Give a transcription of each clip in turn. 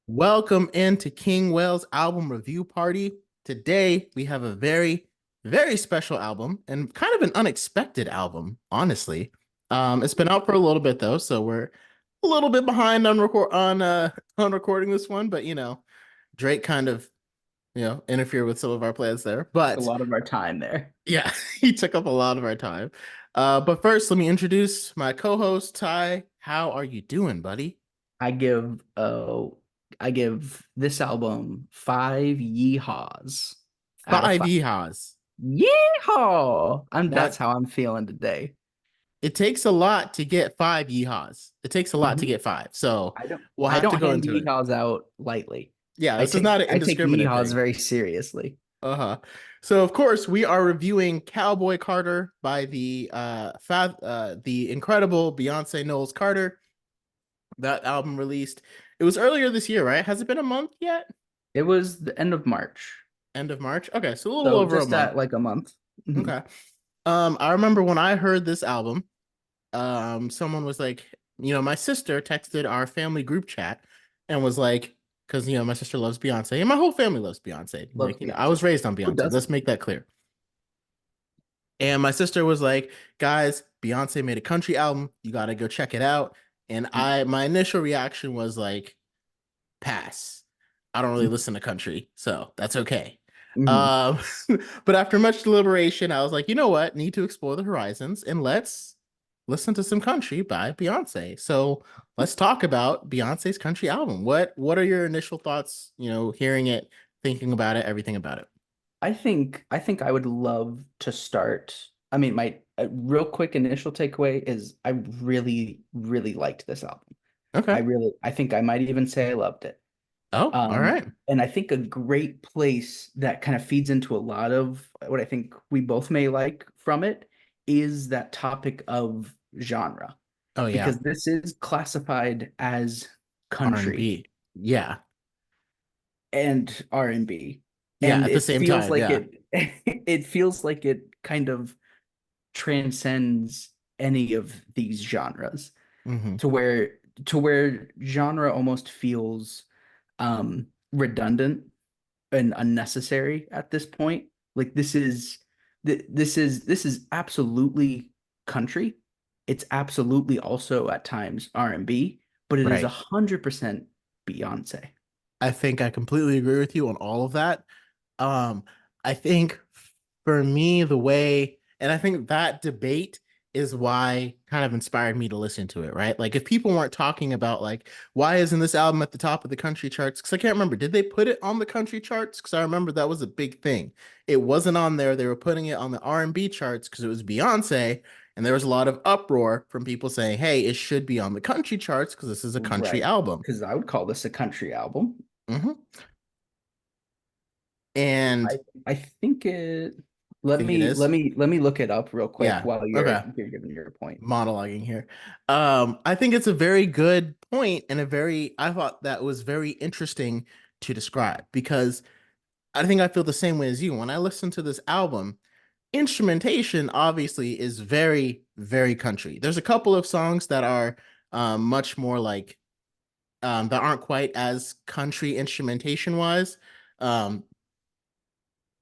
Welcome into King Wales album review party. Today we have a very, very special album and kind of an unexpected album, honestly. It's been out for a little bit though, so we're a little bit behind on recording this one, but Drake kind of, interfered with some of our plans there. A But lot of our time there. yeah, he took up a lot of our time. But first, let me introduce my co-host, Ty. How are you doing, buddy? I give I give this album 5 yeehaws out of Five five. yeehaws. Yeehaw! That's Now, how I'm feeling today. it takes a lot to get five yeehaws. It takes a lot to Mhm. get five. So I don't we'll I have to don't go hand into it. yeehaws out lightly. Yeah, I this is take not an I take indiscriminate yeehaws thing. very seriously. Uh-huh. So of course we are reviewing Cowboy Carter by the incredible Beyonce Knowles Carter. That album released. It was earlier this year, right? Has it been a month yet? It was the end of March. End of March. Okay, so a little So over a just month. at like a month. Mhm. Okay. I remember when I heard this album, someone was like, my sister texted our family group chat and was like, because my sister loves Beyonce and my whole family loves Beyonce. Loves Like, I Beyonce. was raised on Who Beyonce. Let's doesn't? make that clear. And my sister was like, guys, Beyonce made a country album. You gotta go check it out. And my initial reaction was like, pass. I don't really listen to country, so that's okay. Mhm. Um, but after much deliberation, I was like, you know what? Need to explore the horizons and let's listen to some country by Beyonce. So let's talk about Beyonce's country album. What are your initial thoughts, hearing it, thinking about it, everything about it? I think I would love to start. I mean, my real quick initial takeaway is I really, really liked this album. Okay. I think I might even say I loved it. Oh, all right. And I think a great place that kind of feeds into a lot of what I think we both may like from it is that topic of genre, Oh yeah. because this is classified as country R&B. Yeah. and R&B, Yeah, and at the it same feels time, like yeah. it feels like it kind of transcends any of these genres Hmm. to where genre almost feels redundant and unnecessary at this point. Like this is absolutely country. It's absolutely also at times R&B, but it is Right. 100% Beyonce. I think I completely agree with you on all of that. Um, I think for me, and I think that debate is why kind of inspired me to listen to it, right? Like, if people weren't talking about, like, why isn't this album at the top of the country charts? Because I can't remember, did they put it on the country charts? Because I remember that was a big thing. It wasn't on there. They were putting it on the R&B charts because it was Beyonce. And there was a lot of uproar from people saying, hey, it should be on the country charts because this is a country Right. album. Because I would call this a country album. Hmm. And I I think it you let think it me let is? me let me look it up real quick Yeah. while you're Okay. you're giving your point. Monologuing here. I think it's a very good point and I thought that was very interesting to describe because I think I feel the same way as you. When I listen to this album, instrumentation obviously is very, very country. There's a couple of songs that are much more like that aren't quite as country instrumentation wise. Um,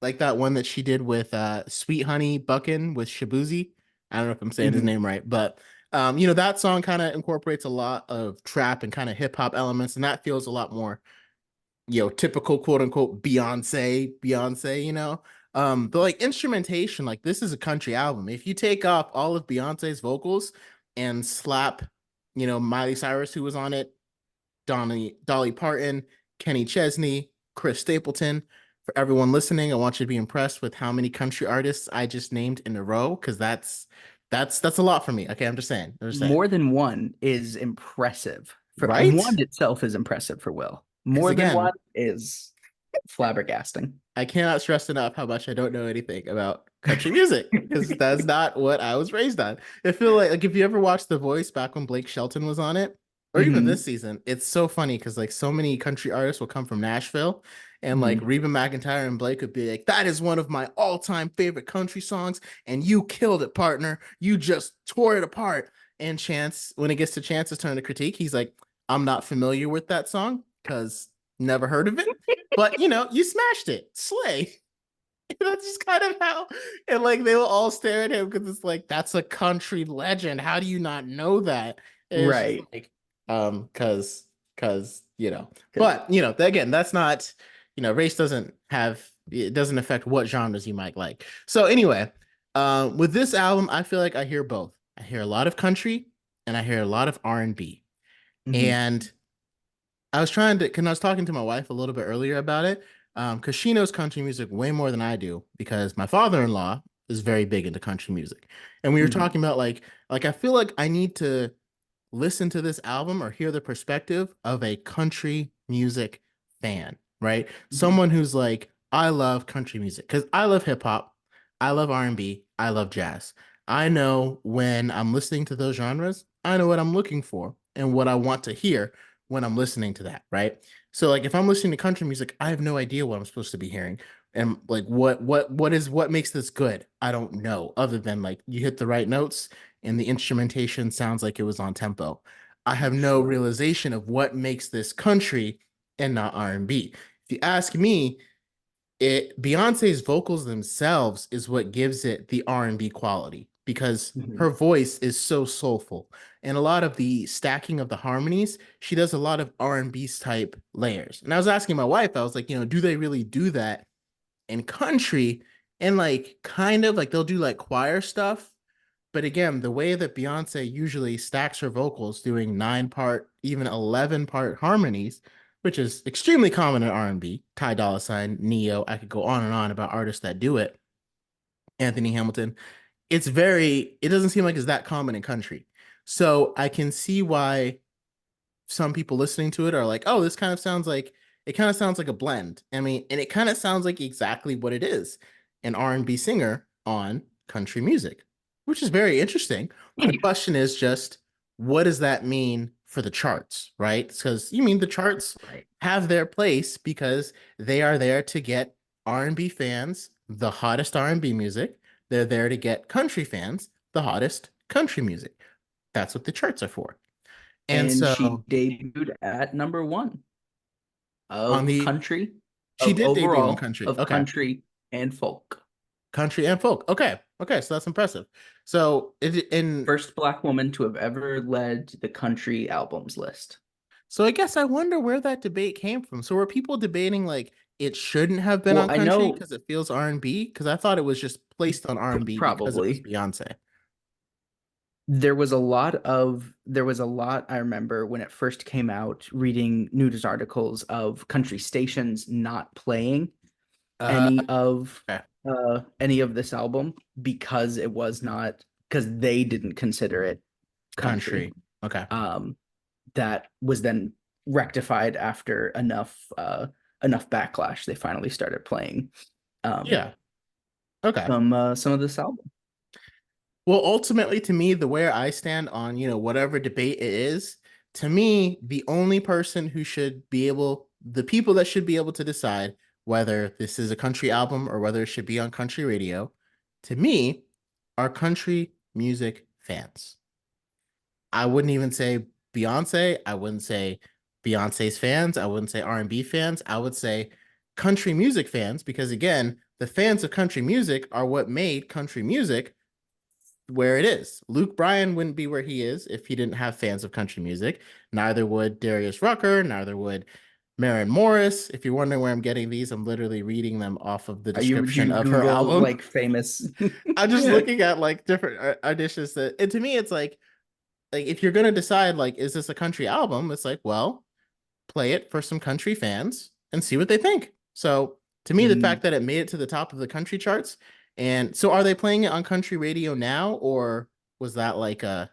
like that one that she did with Sweet Honey Buckin' with Shaboozey. I don't know if I'm saying his Mhm. name right, but that song kind of incorporates a lot of trap and kind of hip hop elements, and that feels a lot more, typical quote unquote Beyonce. But like instrumentation, like this is a country album. If you take off all of Beyonce's vocals and slap, Miley Cyrus who was on it, Dolly Parton, Kenny Chesney, Chris Stapleton. For everyone listening, I want you to be impressed with how many country artists I just named in a row, because that's a lot for me. Okay, I'm just saying. I'm just saying. More than one is impressive. For Right? one itself is impressive for Will. Because More than one again, is flabbergasting. I cannot stress enough how much I don't know anything about country music because that's not what I was raised on. I feel like if you ever watched The Voice back when Blake Shelton was on it, or even this Hmm. season, it's so funny because like so many country artists will come from Nashville, and like Hmm. Reba McEntire and Blake would be like, "That is one of my all-time favorite country songs, and you killed it, partner. You just tore it apart." And Chance, when it gets to Chance's turn to critique, he's like, "I'm not familiar with that song because Never heard of it, but you smashed it. Slay. That's just kind of how, and like they will all stare at him because it's like that's a country legend. How do you not know that? And it's just Right. like, because Because but again, that's not, race doesn't have it doesn't affect what genres you might like. So anyway, with this album, I feel like I hear both. I hear a lot of country and I hear a lot of R&B. And I was trying to, because I was talking to my wife a little bit earlier about it, because she knows country music way more than I do, because my father-in-law is very big into country music, and we were talking about like I feel like I need to listen to this album or hear the perspective of a country music fan, right? Someone who's like, I love country music because I love hip hop, I love R&B, I love jazz. I know when I'm listening to those genres, I know what I'm looking for and what I want to hear when I'm listening to that, right? So like if I'm listening to country music, I have no idea what I'm supposed to be hearing. And like what makes this good? I don't know, other than like you hit the right notes and the instrumentation sounds like it was on tempo. I have no sure. realization of what makes this country and not R&B. If you ask me, it Beyonce's vocals themselves is what gives it the R&B quality because Mhm. her voice is so soulful. And a lot of the stacking of the harmonies, she does a lot of R&B type layers. And I was asking my wife, I was like, do they really do that in country? And like kind of like they'll do like choir stuff, but again, the way that Beyonce usually stacks her vocals, doing 9-part, even 11-part harmonies, which is extremely common in R&B, Ty Dolla Sign, Neo, I could go on and on about artists that do it. Anthony Hamilton. It doesn't seem like it's that common in country. So I can see why some people listening to it are like, oh, it kind of sounds like a blend. I mean, and it kind of sounds like exactly what it is, an R&B singer on country music, which is very interesting. The question is just, what does that mean for the charts, right? Because you mean the charts Right. have their place because they are there to get R&B fans the hottest R&B music. They're there to get country fans the hottest country music. That's what the charts are for. And And she so debuted at number one on of the country, she of did debut on overall country. of Okay. country and folk. Country and folk. Okay. Okay, so that's impressive. So it in First black woman to have ever led the country albums list. so I guess I wonder where that debate came from. So were people debating like it shouldn't have been Well, on I country know because it feels R&B? Because I thought it was just placed on R&B because it was probably Beyonce. there was a lot I remember when it first came out reading news articles of country stations not playing Uh any of okay. any of this album because it was not because they didn't consider it country. Country. Okay. Um that was then rectified after enough backlash. They finally started playing um Yeah. Okay. some of this album. Well, ultimately, to me, the where I stand on, whatever debate it is, to me, the people that should be able to decide whether this is a country album or whether it should be on country radio, to me, are country music fans. I wouldn't even say Beyonce. I wouldn't say Beyonce's fans. I wouldn't say R&B fans. I would say country music fans because, again, the fans of country music are what made country music where it is. Luke Bryan wouldn't be where he is if he didn't have fans of country music. Neither would Darius Rucker, neither would Maren Morris. If you're wondering where I'm getting these, I'm literally reading them off of the Do description you of her Google album. like famous? I'm just looking at like different auditions that, and to me, it's like if you're gonna decide like, is this a country album? It's like, well, play it for some country fans and see what they think. So to me, the Mm, fact that it made it to the top of the country charts, and so are they playing it on country radio now, or was that like a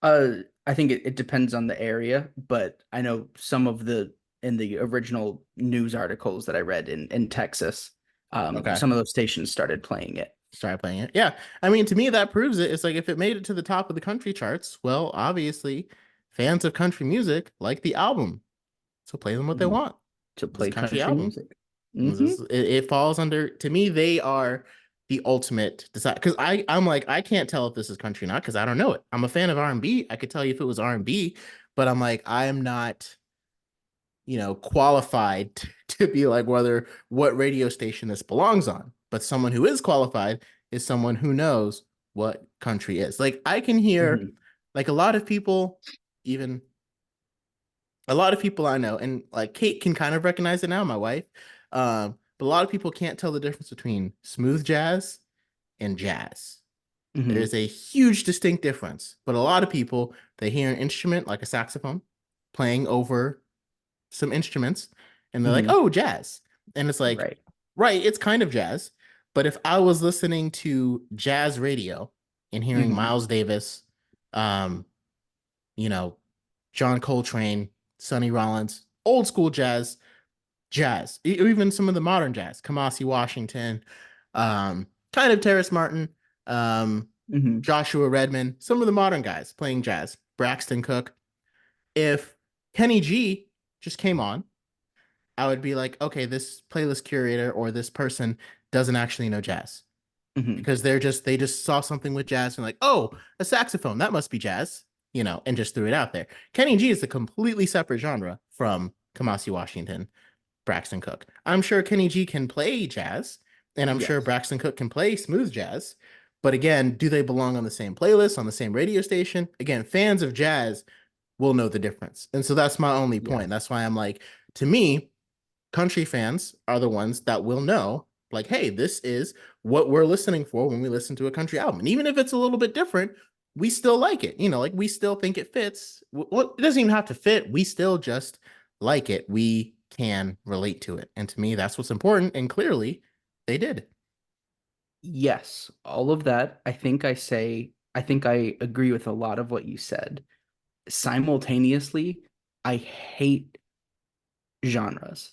I think it depends on the area, but I know some of the in the original news articles that I read in Texas, okay? some of those stations started playing it. Start playing it. Yeah, I mean, to me, that proves it. It's like if it made it to the top of the country charts, well, obviously, fans of country music like the album, so play them what they Mhm. want. To This play country country album. music. Hmm. It falls under, to me, they are the ultimate decide because I'm like I can't tell if this is country or not because I don't know it. I'm a fan of R&B. I could tell you if it was R&B, but I'm like I am not qualified to be like whether what radio station this belongs on. But someone who is qualified is someone who knows what country is. Like I can hear Mhm. like a lot of people, even a lot of people I know, and like Kate can kind of recognize it now, my wife. But a lot of people can't tell the difference between smooth jazz and jazz. Mhm. There's a huge distinct difference. But a lot of people, they hear an instrument like a saxophone playing over some instruments and they're like, Mhm. oh, jazz. And it's like, Right. right, it's kind of jazz. But if I was listening to jazz radio and hearing Mhm. Miles Davis, um, you know, John Coltrane, Sonny Rollins, old school jazz, even some of the modern jazz, Kamasi Washington, kind of Terrace Martin, um, Mhm. Joshua Redman, some of the modern guys playing jazz, Braxton Cook. If Kenny G just came on, I would be like, okay, this playlist curator or this person doesn't actually know jazz Mhm. because they just saw something with jazz and like, oh, a saxophone, that must be jazz, and just threw it out there. Kenny G is a completely separate genre from Kamasi Washington, Braxton Cook. I'm sure Kenny G can play jazz, and I'm sure Yes. Braxton Cook can play smooth jazz. But again, do they belong on the same playlist, on the same radio station? Again, fans of jazz will know the difference. And so that's my only point. Yes. That's why I'm like, to me, country fans are the ones that will know, like, hey, this is what we're listening for when we listen to a country album. And even if it's a little bit different, we still like it. Like we still think it fits. Well, it doesn't even have to fit. We still just like it. We can relate to it. And to me, that's what's important. And clearly they did. Yes. All of that. I think I agree with a lot of what you said. Simultaneously, I hate genres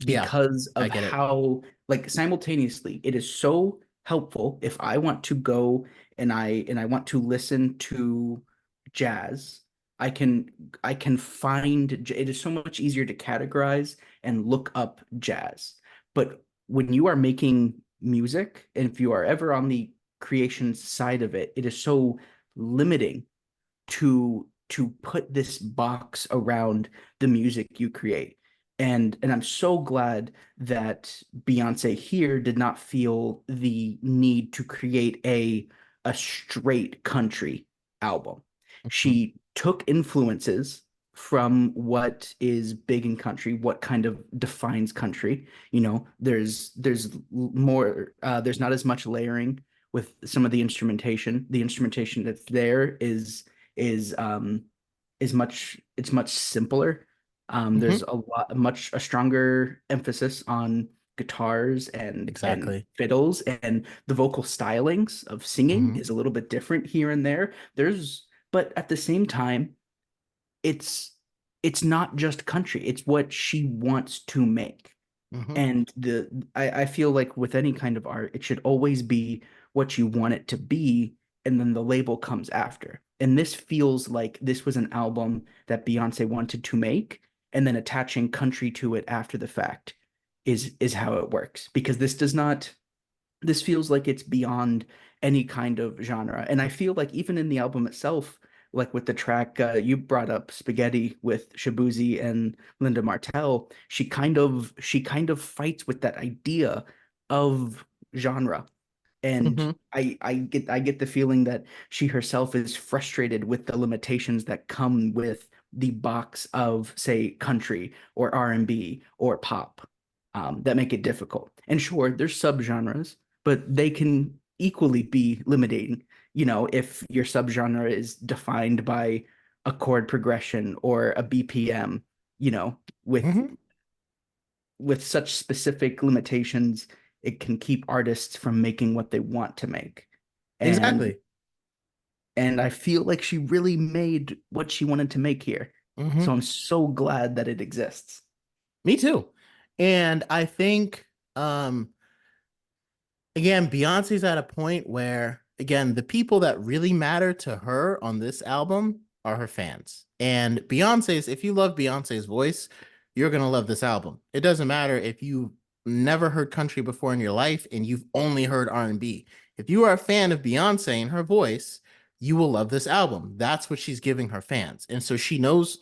Yeah, because I of get it. how, like, simultaneously it is so helpful if I want to go and I want to listen to jazz. I can find it is so much easier to categorize and look up jazz. But when you are making music and if you are ever on the creation side of it, it is so limiting to put this box around the music you create. And I'm so glad that Beyonce here did not feel the need to create a straight country album. Mhm. She took influences from what is big in country, what kind of defines country. There's more there's not as much layering with some of the instrumentation. The instrumentation that's there is much simpler. There's Mhm. a stronger emphasis on guitars and Exactly. fiddles, and the vocal stylings of singing Mhm. is a little bit different here and there. But at the same time, it's it's not just country. It's what she wants to make. Mhm. And I feel like with any kind of art, it should always be what you want it to be, and then the label comes after. And this feels like this was an album that Beyonce wanted to make, and then attaching country to it after the fact is how it works. Because this feels like it's beyond any kind of genre. And I feel like even in the album itself, like with the track you brought up, Spaghetti with Shaboozey and Linda Martell, she kind of fights with that idea of genre. And Mhm. I get the feeling that she herself is frustrated with the limitations that come with the box of, say, country or R&B or pop, that make it difficult. And sure, there's subgenres, but they can equally be limiting. If your subgenre is defined by a chord progression or a BPM, you know, with Mhm. with such specific limitations, it can keep artists from making what they want to make. And Exactly. and I feel like she really made what she wanted to make here. So Mhm. I'm so glad that it exists. Me too. And I think um again, Beyonce's at a point where, again, the people that really matter to her on this album are her fans. And if you love Beyonce's voice, you're going to love this album. It doesn't matter if you never heard country before in your life and you've only heard R&B. If you are a fan of Beyonce and her voice, you will love this album. That's what she's giving her fans. And so she knows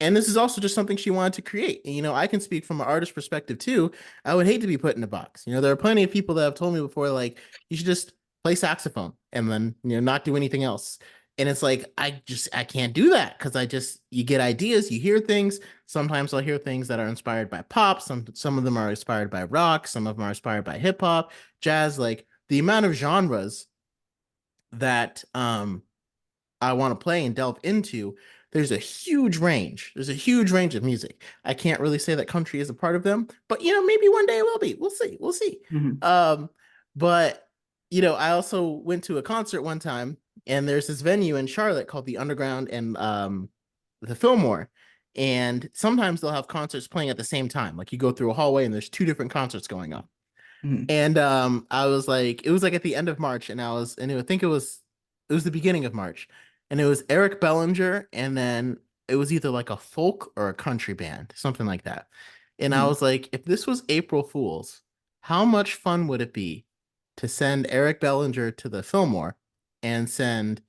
And this is also just something she wanted to create. And, I can speak from an artist perspective too. I would hate to be put in a box. There are plenty of people that have told me before, like, you should just play saxophone and then, not do anything else. And it's like, I can't do that because you get ideas, you hear things. Sometimes I'll hear things that are inspired by pop. Some of them are inspired by rock. Some of them are inspired by hip hop, jazz. Like the amount of genres that, I want to play and delve into, there's a huge range. There's a huge range of music. I can't really say that country is a part of them, but maybe one day it will be. We'll see. We'll see. Mhm. But I also went to a concert one time, and there's this venue in Charlotte called the Underground and the Fillmore. And sometimes they'll have concerts playing at the same time. Like you go through a hallway and there's two different concerts going on. Mhm. And I was like, it was like at the end of March, and I think it was the beginning of March, and it was Eric Bellinger, and then it was either like a folk or a country band, something like that. And I Mhm. was like, if this was April Fool's, how much fun would it be to send Eric Bellinger to the Fillmore and send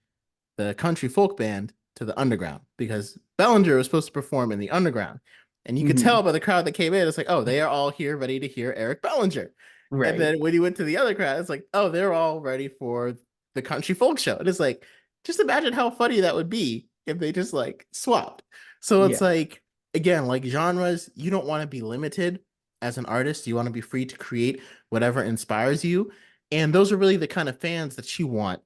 the country folk band to the underground? Because Bellinger was supposed to perform in the underground. And you could tell Mhm. by the crowd that came in, it's like, oh, they are all here ready to hear Eric Bellinger. And Right. then when you went to the other crowd, it's like, oh, they're all ready for the country folk show. And it's like, just imagine how funny that would be if they just like swapped. So it's Yeah, like, again, like genres, you don't want to be limited as an artist. You want to be free to create whatever inspires you. And those are really the kind of fans that you want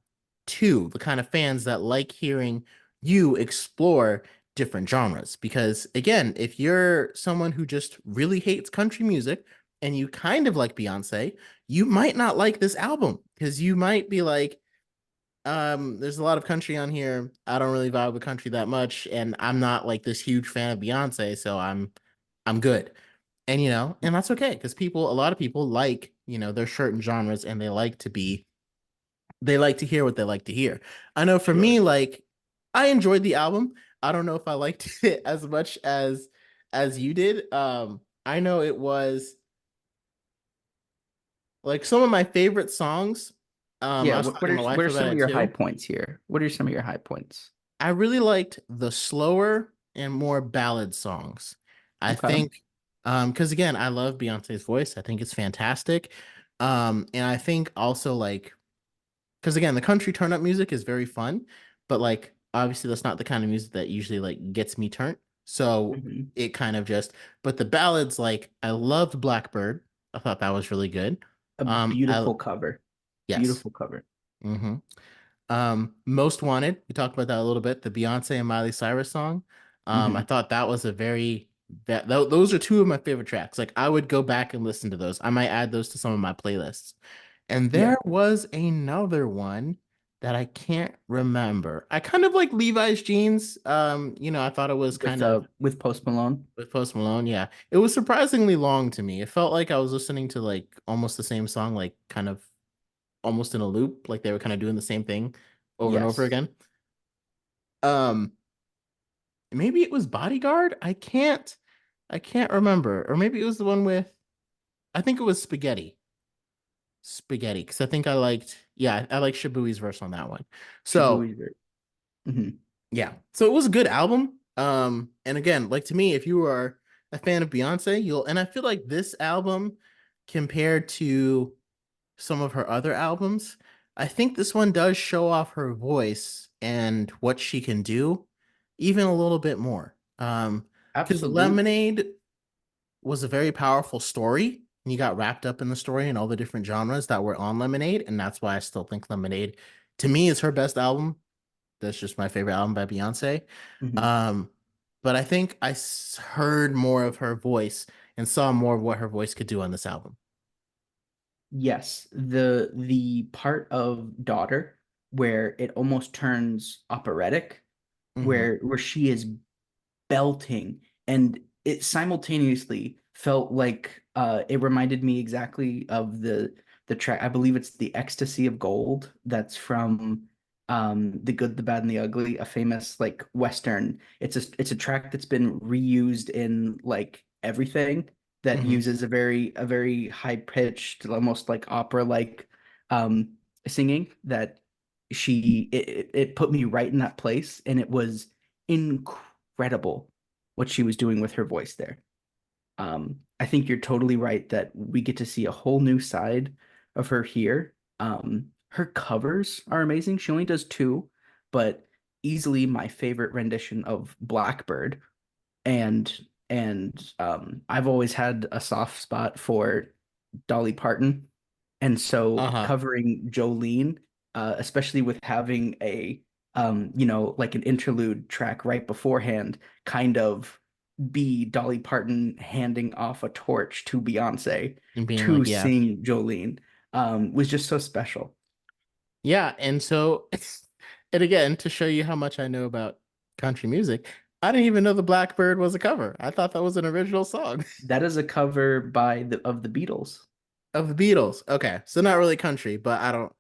too, the kind of fans that like hearing you explore different genres. Because again, if you're someone who just really hates country music and you kind of like Beyonce, you might not like this album because you might be like, there's a lot of country on here. I don't really vibe with country that much, and I'm not like this huge fan of Beyonce, so I'm good. And and that's okay because a lot of people like, their certain genres and they like to hear what they like to hear. I know for sure. me, like I enjoyed the album. I don't know if I liked it as much as you did. I know it was like some of my favorite songs. Yeah, I was talking to my what wife are about some of it your high too. points here? What are some of your high points? I really liked the slower and more ballad songs. I Okay. think because again, I love Beyonce's voice. I think it's fantastic. And I think also like because again, the country turn up music is very fun, but like obviously that's not the kind of music that usually like gets me turned. So Hmm. it kind of just but the ballads, like I loved Blackbird. I thought that was really good. A I beautiful cover. yes. Beautiful cover. hmm Most Wanted, we talked about that a little bit, the Beyonce and Miley Cyrus song. I Hmm. thought that was a very those are two of my favorite tracks. Like I would go back and listen to those. I might add those to some of my playlists. And Yeah. there was another one that I can't remember. I kind of like Levi's Jeans. I thought it was kind of With Post Malone. with Post Malone. Yeah. It was surprisingly long to me. It felt like I was listening to like almost the same song, like kind of almost in a loop, like they were kind of doing the same thing over and over Yes. again. Um, Maybe it was Bodyguard. I can't remember. Or maybe it was the one with I think it was Spaghetti, because I think I like Shaboozey's verse on that one. So Shabu. Hmm. yeah, so it was a good album. And again, like to me, if you are a fan of Beyonce, and I feel like this album compared to some of her other albums, I think this one does show off her voice and what she can do even a little bit more. Because Absolute. Lemonade was a very powerful story, and you got wrapped up in the story and all the different genres that were on Lemonade, and that's why I still think Lemonade, to me, is her best album. That's just my favorite album by Beyonce. Mhm. Um, but I think heard more of her voice and saw more of what her voice could do on this album. Yes, the part of Daughter where it almost turns operatic, hmm where she is belting, and it simultaneously felt like it reminded me exactly of the track. I believe it's The Ecstasy of Gold, that's from The Good, the Bad, and the Ugly, a famous like Western. It's a track that's been reused in like everything, that hmm uses a very high pitched, almost like opera like um singing, that it put me right in that place, and it was incredible. what she was doing with her voice there. I think you're totally right that we get to see a whole new side of her here. Her covers are amazing. She only does two, but easily my favorite rendition of Blackbird. And I've always had a soft spot for Dolly Parton. And so Uh-huh. covering Jolene, especially with having a like an interlude track right beforehand, kind of be Dolly Parton handing off a torch to Beyonce And being to like, yeah. sing Jolene, was just so special. Yeah, and so and again, to show you how much I know about country music, I didn't even know the Blackbird was a cover. I thought that was an original song That is a cover by the Beatles. of the Beatles. Okay, so not really country, but I don't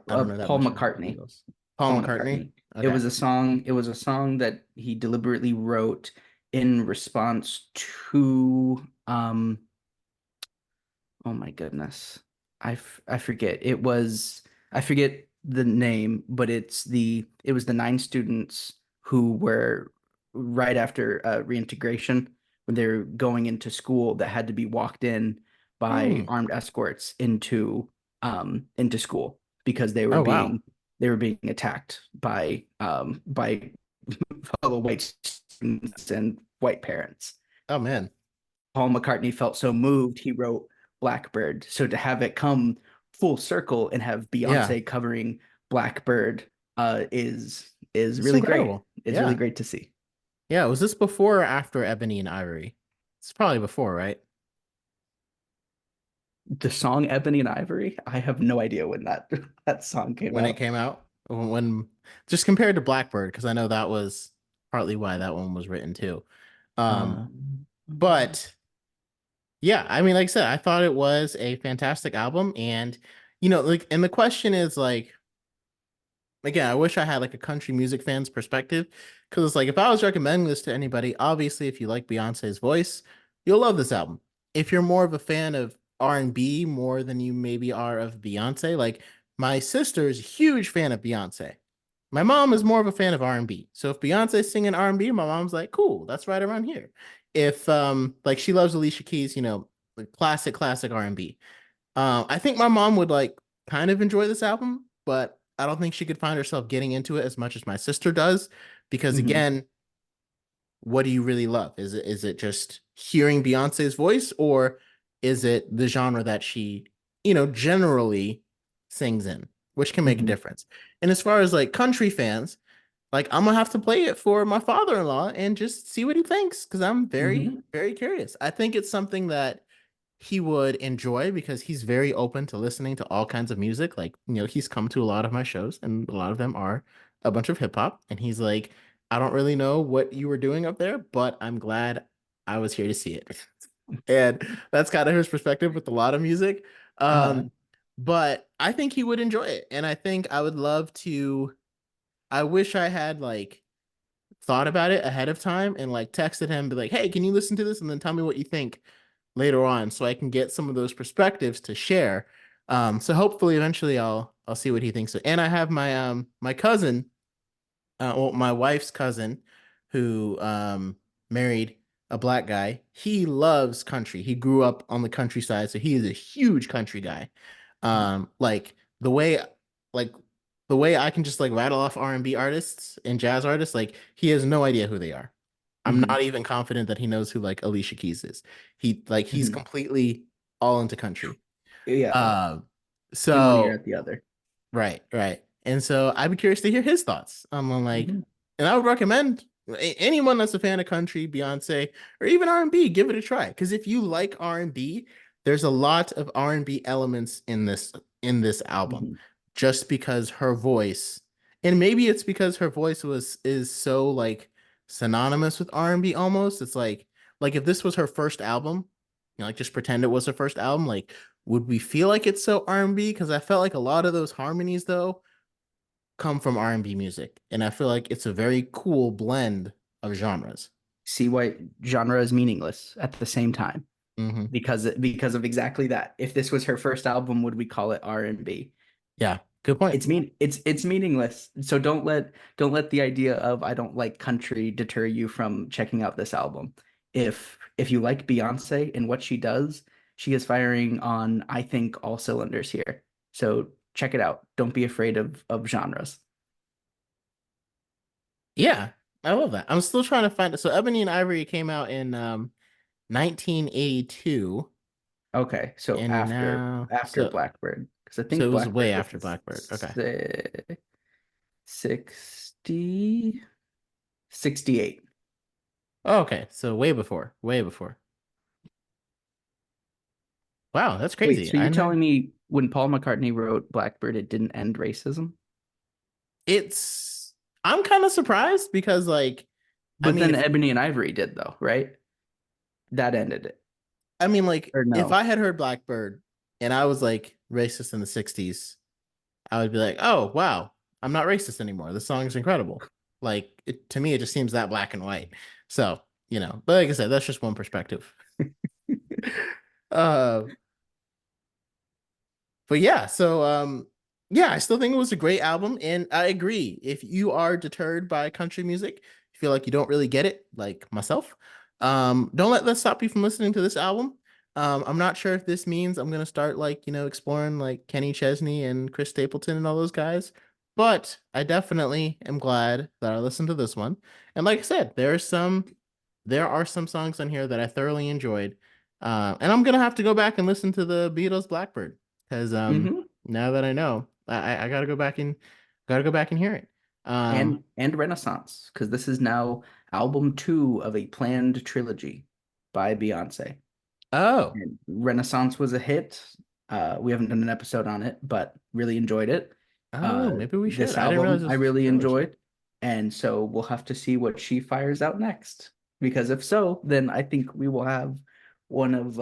know that Paul much about the McCartney. Beatles. Paul Paul McCartney. McCartney. It Okay. was a song. It was a song that he deliberately wrote in response to oh my goodness. I forget. I forget the name, but it was the nine students who were right after reintegration when they were going into school that had to be walked in by Hmm. armed escorts into school because Oh wow. they were being attacked by fellow white students and white parents. Oh man. Paul McCartney felt so moved, he wrote Blackbird. So to have it come full circle and have Yeah. Beyonce covering Blackbird is It's really great. incredible. It's really Yeah. great to see. Yeah. Was this before or after Ebony and Ivory? It's probably before, right? The song Ebony and Ivory, I have no idea when that that song came When it out. came out. When just compared to Blackbird, because I know that was partly why that one was written too. Um, Um, but yeah, I mean, like I said, I thought it was a fantastic album, and like, and the question is like, again, I wish I had like a country music fan's perspective, because it's like if I was recommending this to anybody, obviously, if you like Beyonce's voice, you'll love this album. If you're more of a fan of R&B more than you maybe are of Beyonce, like my sister is a huge fan of Beyonce. My mom is more of a fan of R&B. So if Beyonce's singing R&B, my mom's like, cool, that's right around here. If like she loves Alicia Keys, like classic R&B. I think my mom would like kind of enjoy this album, but I don't think she could find herself getting into it as much as my sister does, because mhm, again, what do you really love? Is it just hearing Beyonce's voice, or is it the genre that she, generally sings in, which can make a mhm, difference. And as far as like country fans, like I'm gonna have to play it for my father-in-law and just see what he thinks, because I'm very, mhm, very curious. I think it's something that he would enjoy because he's very open to listening to all kinds of music. Like, he's come to a lot of my shows, and a lot of them are a bunch of hip hop. And he's like, I don't really know what you were doing up there, but I'm glad I was here to see it. And that's kind of his perspective with a lot of music. uh, But I think he would enjoy it. And I think I would love to. I wish I had like thought about it ahead of time and like texted him, be like, hey, can you listen to this? And then tell me what you think later on, so I can get some of those perspectives to share. So hopefully eventually I'll see what he thinks. And I have my cousin, well, my wife's cousin, who married a black guy. He loves country. He grew up on the countryside, so he is a huge country guy. Like the way like the way I can just like rattle off R&B artists and jazz artists, like he has no idea who they are. I'm mhm, not even confident that he knows who like Alicia Keys is. He's mhm. completely all into country. Yeah, Um, in one ear so at the other. right, right. And so I'd be curious to hear his thoughts on like, Mhm, and I would recommend anyone that's a fan of country, Beyonce, or even R&B, give it a try. Because if you like R&B, there's a lot of R&B elements in this album, mhm. just because her voice, and maybe it's because her voice is so like synonymous with R&B almost. It's like if this was her first album, like just pretend it was her first album, like would we feel like it's so R&B? Because I felt like a lot of those harmonies though come from R&B music, and I feel like it's a very cool blend of genres. See why genre is meaningless at the same time Hmm. because of exactly that. If this was her first album, would we call it R&B? Yeah, Good point. It's meaningless. So don't let the idea of I don't like country deter you from checking out this album. If you like Beyonce and what she does, she is firing on, I think, all cylinders here. So check it out. Don't be afraid of genres. Yeah, I love that. I'm still trying to find it. So Ebony and Ivory came out in 1982, Okay, so and now after Blackbird, because I so think it was way Blackbird after was Blackbird. Okay. 60, 68. Oh, okay, so way before, way before. Wow, that's Wait, crazy. so I you're know telling me when Paul McCartney wrote Blackbird, it didn't end racism? it's. I'm kind of surprised because, like, I But mean, then if Ebony and Ivory did, though, right? That ended it. like Or if no? I had heard Blackbird and I was like racist in the '60s, I would be like, oh wow, I'm not racist anymore. This song is incredible. Like to me, it just seems that black and white. So but like I said, that's just one perspective. uh, but yeah, so yeah, I still think it was a great album, and I agree. If you are deterred by country music, you feel like you don't really get it, like myself, don't let that stop you from listening to this album. I'm not sure if this means I'm gonna start like, exploring like Kenny Chesney and Chris Stapleton and all those guys, but I definitely am glad that I listened to this one. And like I said, there are some songs on here that I thoroughly enjoyed. And I'm gonna have to go back and listen to the Beatles Blackbird because Hmm. now that I know, I gotta go back and hear it. And Renaissance, because this is now album two of a planned trilogy by Beyonce. Oh, And Renaissance was a hit. We haven't done an episode on it, but really enjoyed it. oh, maybe we should. This I didn't realize album I this was a really trilogy. enjoyed, and so we'll have to see what she fires out next. Because if so, then I think we will have one of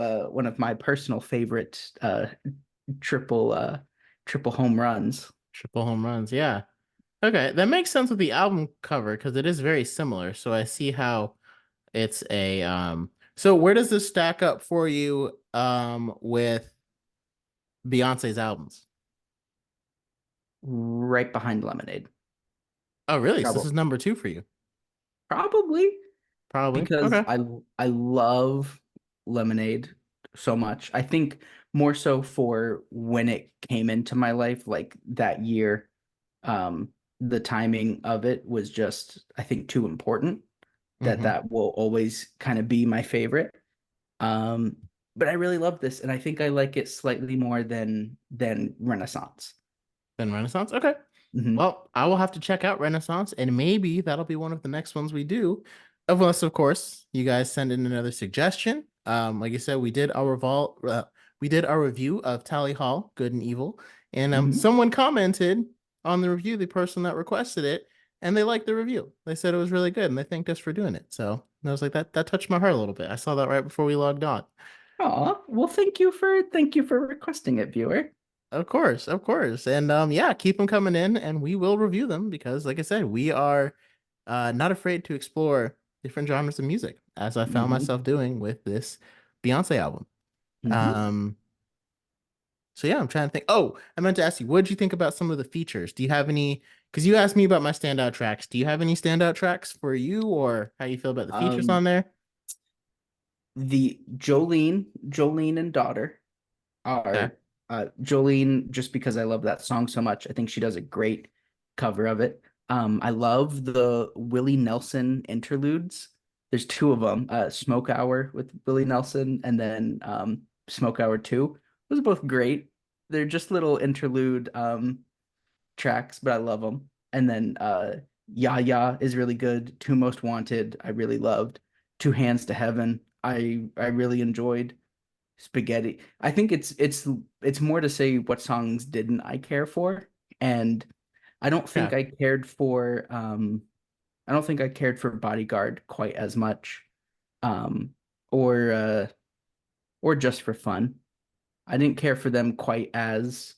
my personal favorite triple triple home runs. Triple home runs, yeah. Okay, that makes sense with the album cover because it is very similar. So I see how it's a So where does this stack up for you with Beyonce's albums? Right behind Lemonade. Oh, really? So this is Probably, number two for you? probably Probably. because Okay. I love Lemonade so much. I think more so for when it came into my life, like that year. Um, the timing of it was just, I think, too important that Mm-hmm. that will always kind of be my favorite. Um, but I really love this, and I think I like it slightly more than Renaissance. Then Renaissance. Okay. Hmm. Well, I will have to check out Renaissance, and maybe that'll be one of the next ones we do. Unless, of course, you guys send in another suggestion. Like I said, we did our review of Tally Hall, Good and Evil, and Hmm. someone commented on the review, the person that requested it, and they liked the review. They said it was really good, and they thanked us for doing it. So I was like, that touched my heart a little bit. I saw that right before we logged on. Oh, well, thank you for requesting it, viewer. Of course, of course. And yeah, keep them coming in and we will review them because like I said, we are not afraid to explore different genres of music as I found Hmm. myself doing with this Beyonce album. Hmm. Um so yeah, I'm trying to think. Oh, I meant to ask you, what did you think about some of the features? Do you have any, because you asked me about my standout tracks. Do you have any standout tracks for you or how you feel about the features Um, on there? the Jolene and daughter Okay. are Jolene, just because I love that song so much. I think she does a great cover of it. I love the Willie Nelson interludes. There's two of them, Smoke Hour with Willie Nelson, and then Smoke Hour 2. Those are both great. They're just little interlude tracks, but I love them. And then Ya Ya is really good. Two Most Wanted, I really loved. Two Hands to Heaven, I really enjoyed. Spaghetti. I think it's more to say what songs didn't I care for, and I don't think Yeah. I don't think I cared for Bodyguard quite as much, um, or uh, or Just for Fun. I didn't care for them quite as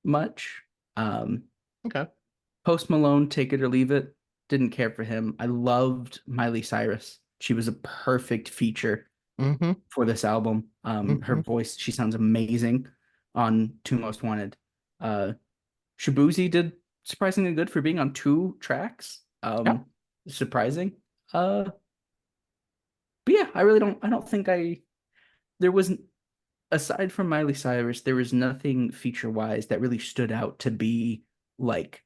much. Um, Okay. Post Malone, Take It or Leave It. Didn't care for him. I loved Miley Cyrus. She was a perfect feature Mm-hmm. for this album. Her Mm-hmm. voice, she sounds amazing on Two Most Wanted. Uh, Shaboozey did surprisingly good for being on two tracks. Yeah. Surprising. But yeah, I don't think there wasn't, aside from Miley Cyrus, there was nothing feature wise that really stood out to be like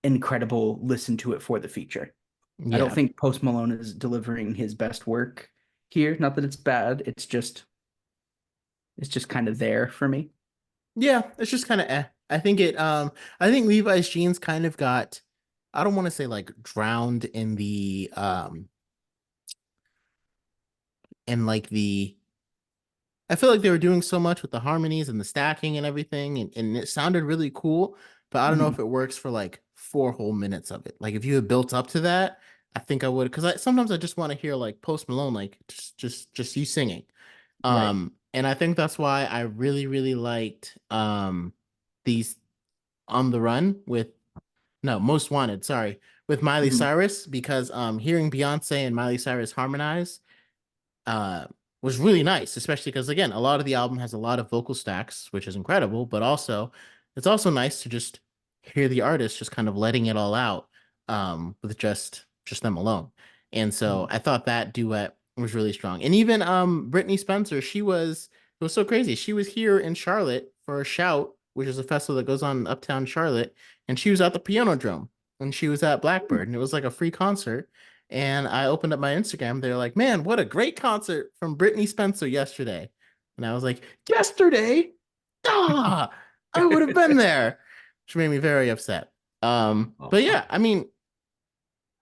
incredible. Listen to it for the feature. I don't Yeah. think Post Malone is delivering his best work here. Not that it's bad. It's just kind of there for me. Yeah, it's just kind of I think Levi's jeans kind of got, I don't want to say like drowned in the in like the I feel like they were doing so much with the harmonies and the stacking and everything, and it sounded really cool, but I don't know Mhm. if it works for like 4 whole minutes of it. Like if you had built up to that, I think I would, because I sometimes I just want to hear like Post Malone, like just you singing. Right. And I think that's why I really, really liked these On the Run with no, Most Wanted, sorry, with Miley Mhm. Cyrus, because hearing Beyonce and Miley Cyrus harmonize uh was really nice, especially because again, a lot of the album has a lot of vocal stacks, which is incredible, but also it's also nice to just hear the artist just kind of letting it all out with just them alone. And so Mhm. I thought that duet was really strong. And even Brittany Spencer, it was so crazy. She was here in Charlotte for a Shout, which is a festival that goes on in Uptown Charlotte, and she was at the Piano Dome and she was at Blackbird, and it was like a free concert. And I opened up my Instagram. They're like, man, what a great concert from Brittany Spencer yesterday. And I was like, yesterday? Ah, I would have been there. Which made me very upset. But Oh, yeah, I mean,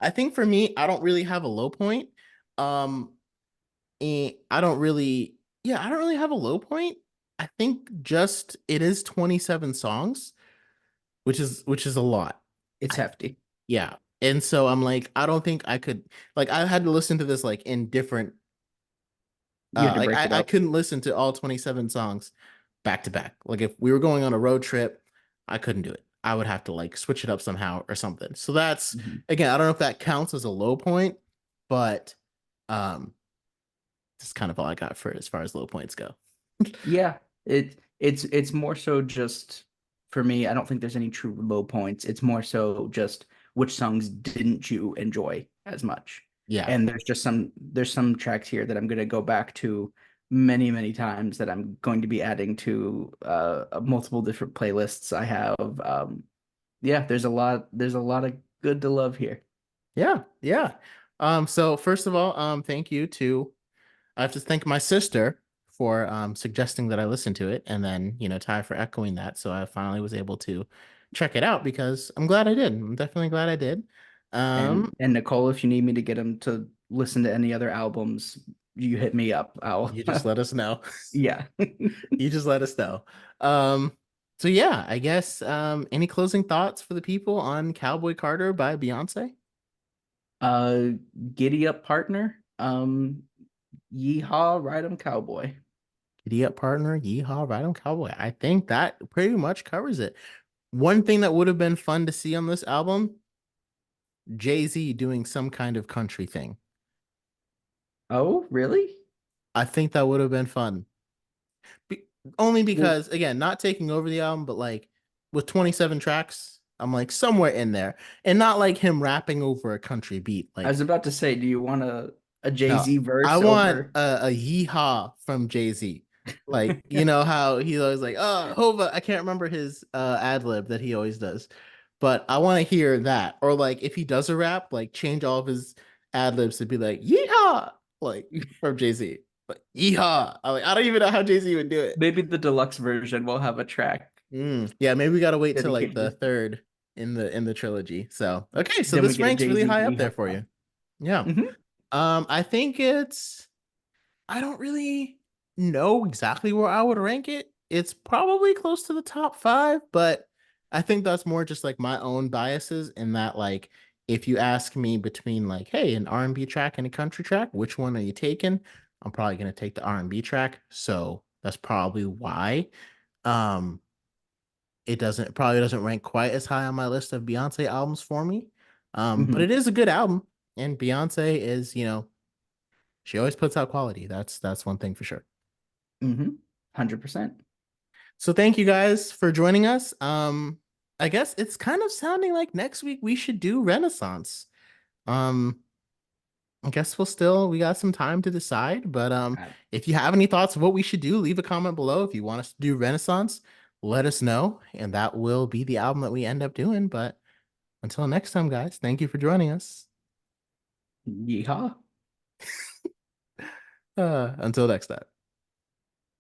I think for me, I don't really have a low point. Um, and I don't really have a low point. I think just it is 27 songs, which is a lot. it's I hefty. Yeah. And so I'm like, I don't think I could, like I had to listen to this like in different You had to like break it I up. couldn't listen to all 27 songs back to back. Like if we were going on a road trip, I couldn't do it. I would have to like switch it up somehow or something. So that's Mhm. again, I don't know if that counts as a low point, but um that's kind of all I got for as far as low points go. Yeah, it's more so just for me. I don't think there's any true low points. It's more so just which songs didn't you enjoy as much. Yeah. And there's some tracks here that I'm gonna go back to many times that I'm going to be adding to multiple different playlists I have. Yeah, there's a lot of good to love here. Yeah. Yeah. So first of all, thank you to I have to thank my sister for suggesting that I listen to it, and then Ty for echoing that. So I finally was able to check it out because I'm glad I did. I'm definitely glad I did. And Um, Nicole, if you need me to get him to listen to any other albums, you hit me up. I'll you just let us know. yeah. You just let us know. Um, so yeah, I guess any closing thoughts for the people on Cowboy Carter by Beyonce? Uh, Giddy Up Partner. Yeehaw, Ride 'em Cowboy. Giddy up, partner. Yeehaw, right on Cowboy. I think that pretty much covers it. One thing that would have been fun to see on this album, Jay-Z doing some kind of country thing. Oh, really? I think that would have been fun. Be- Only Well, because, again, not taking over the album, but like with 27 tracks, I'm like somewhere in there. And not like him rapping over a country beat. I was Like, about to say, do you want a no, Jay-Z I verse want over? a yeehaw from Jay-Z. Like, you know how he's always like, oh, Hova, I can't remember his ad lib that he always does. But I want to hear that. Or like if he does a rap, like change all of his ad libs to be like, yeehaw, like from Jay-Z. Like, yeehaw. I don't even know how Jay-Z would do it. Maybe the deluxe version will have a track Yeah, maybe we gotta wait till like the dedicated. third in the trilogy. So okay, so Then we this get a ranks really Jay-Z high up there Yeehaw for song. you. Yeah. Hmm. I think I don't really know exactly where I would rank it. It's probably close to the top five, but I think that's more just like my own biases in that like if you ask me between like, hey, an R&B track and a country track, which one are you taking? I'm probably gonna take the R&B track. So that's probably why. Um, it probably doesn't rank quite as high on my list of Beyonce albums for me. But Hmm. it is a good album, and Beyonce is, she always puts out quality. That's one thing for sure. 100%. So thank you guys for joining us. I guess it's kind of sounding like next week we should do Renaissance. Um, I guess we got some time to decide, but Uh, if you have any thoughts of what we should do, leave a comment below. If you want us to do Renaissance, let us know, and that will be the album that we end up doing. But until next time, guys, thank you for joining us. Yeehaw. Until next time.